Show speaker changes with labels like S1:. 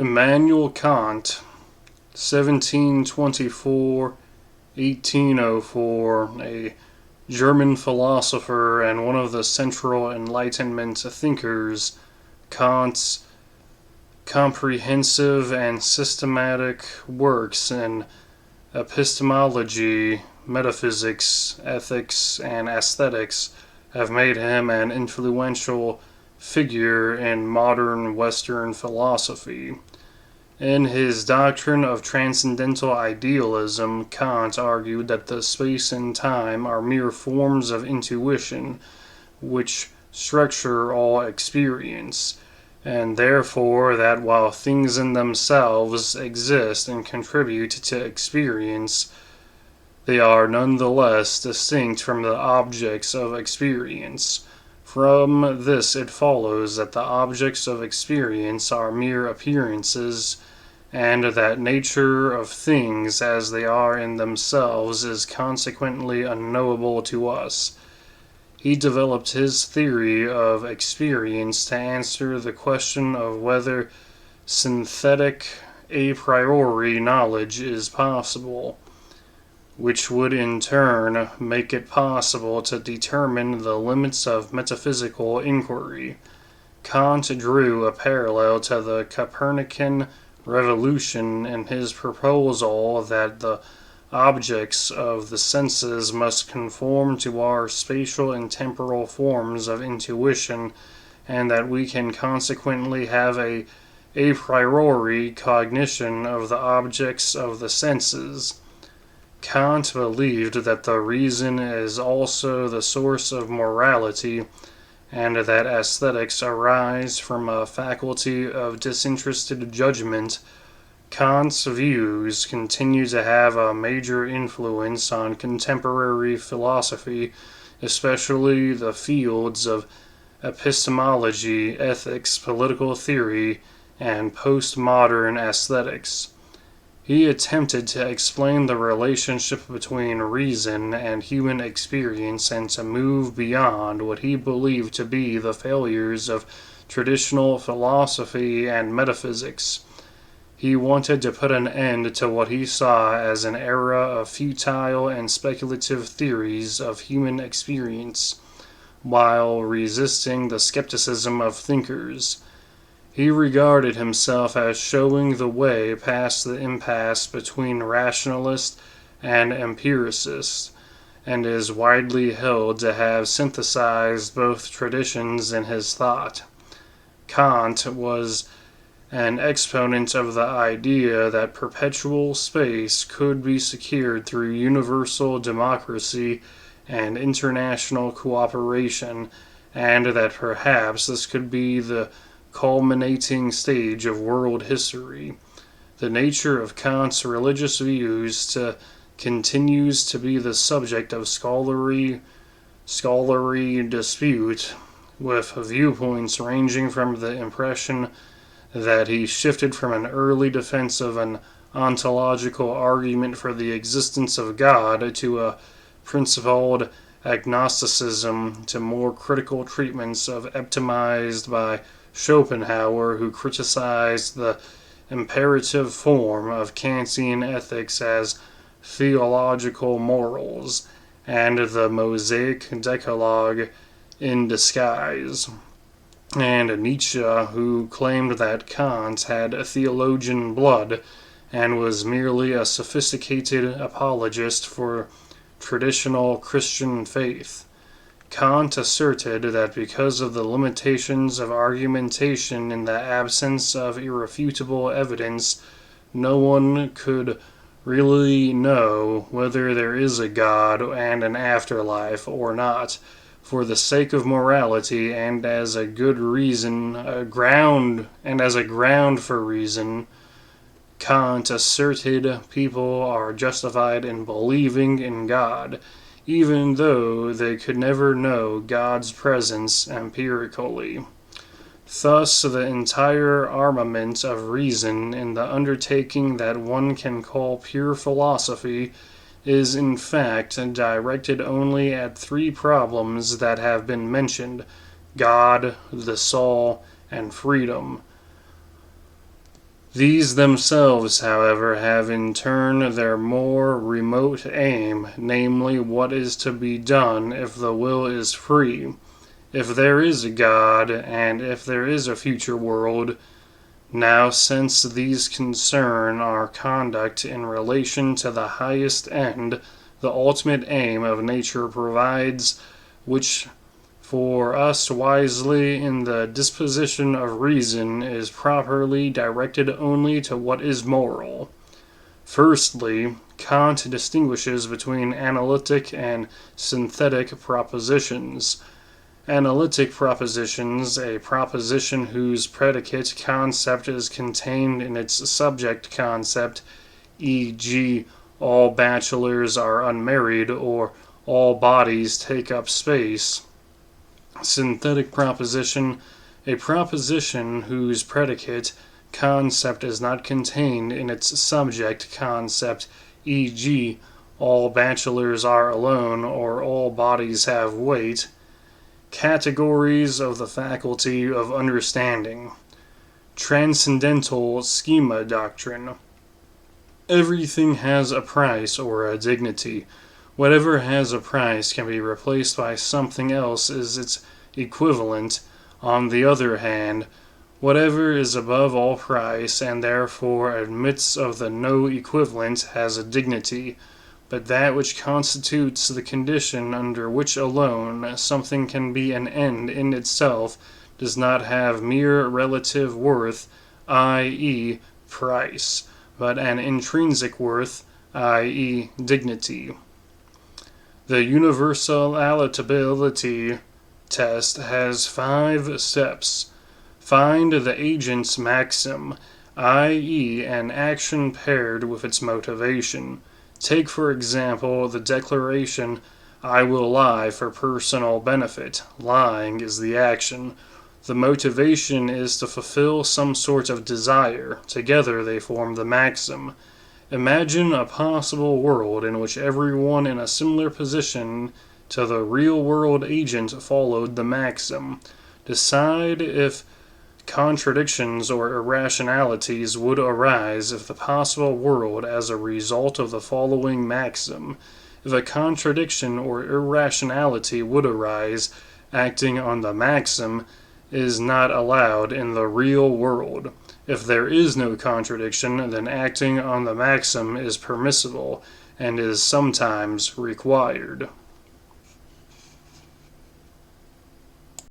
S1: Immanuel Kant, 1724-1804, a German philosopher and one of the central Enlightenment thinkers. Kant's comprehensive and systematic works in epistemology, metaphysics, ethics, and aesthetics have made him an influential figure in modern Western philosophy. In his doctrine of transcendental idealism, Kant argued that the space and time are mere forms of intuition, which structure all experience, and therefore that while things in themselves exist and contribute to experience, they are nonetheless distinct from the objects of experience. From this it follows that the objects of experience are mere appearances, and that nature of things as they are in themselves is consequently unknowable to us. He developed his theory of experience to answer the question of whether synthetic a priori knowledge is possible, which would in turn make it possible to determine the limits of metaphysical inquiry. Kant drew a parallel to the Copernican revolution in his proposal that the objects of the senses must conform to our spatial and temporal forms of intuition, and that we can consequently have a priori cognition of the objects of the senses. Kant believed that the reason is also the source of morality, and that aesthetics arise from a faculty of disinterested judgment. Kant's views continue to have a major influence on contemporary philosophy, especially the fields of epistemology, ethics, political theory, and postmodern aesthetics. He attempted to explain the relationship between reason and human experience and to move beyond what he believed to be the failures of traditional philosophy and metaphysics. He wanted to put an end to what he saw as an era of futile and speculative theories of human experience, while resisting the skepticism of thinkers. He regarded himself as showing the way past the impasse between rationalist and empiricist, and is widely held to have synthesized both traditions in his thought. Kant was an exponent of the idea that perpetual space could be secured through universal democracy and international cooperation, and that perhaps this could be the culminating stage of world history. The nature of Kant's religious views continues to be the subject of scholarly dispute, with viewpoints ranging from the impression that he shifted from an early defense of an ontological argument for the existence of God to a principled agnosticism, to more critical treatments of optimized by Schopenhauer, who criticized the imperative form of Kantian ethics as theological morals, and the Mosaic Decalogue in disguise, and Nietzsche, who claimed that Kant had theologian blood and was merely a sophisticated apologist for traditional Christian faith. Kant asserted that because of the limitations of argumentation in the absence of irrefutable evidence, no one could really know whether there is a God and an afterlife or not. For the sake of morality and as a ground for reason, Kant asserted people are justified in believing in God, even though they could never know God's presence empirically. Thus, the entire armament of reason in the undertaking that one can call pure philosophy is in fact directed only at three problems that have been mentioned: God, the soul, and freedom. These themselves, however, have in turn their more remote aim, namely what is to be done if the will is free, if there is a God, and if there is a future world. Now, since these concern our conduct in relation to the highest end, the ultimate aim of nature provides, which for us wisely in the disposition of reason is properly directed only to what is moral. Firstly, Kant distinguishes between analytic and synthetic propositions. Analytic propositions, a proposition whose predicate concept is contained in its subject concept, e.g., all bachelors are unmarried or all bodies take up space. Synthetic proposition, a proposition whose predicate concept is not contained in its subject concept, e.g., all bachelors are alone or all bodies have weight. Categories of the faculty of understanding. Transcendental schema doctrine. Everything has a price or a dignity. Whatever has a price can be replaced by something else as its equivalent. On the other hand, whatever is above all price and therefore admits of the no equivalent has a dignity, but that which constitutes the condition under which alone something can be an end in itself does not have mere relative worth, i.e., price, but an intrinsic worth, i.e., dignity. The universality test has 5 steps. Find the agent's maxim, i.e., an action paired with its motivation. Take, for example, the declaration, "I will lie for personal benefit." Lying is the action. The motivation is to fulfill some sort of desire. Together they form the maxim. Imagine a possible world in which everyone in a similar position to the real-world agent followed the maxim. Decide if contradictions or irrationalities would arise if the possible world as a result of the following maxim. If a contradiction or irrationality would arise, acting on the maxim is not allowed in the real world. If there is no contradiction, then acting on the maxim is permissible and is sometimes required.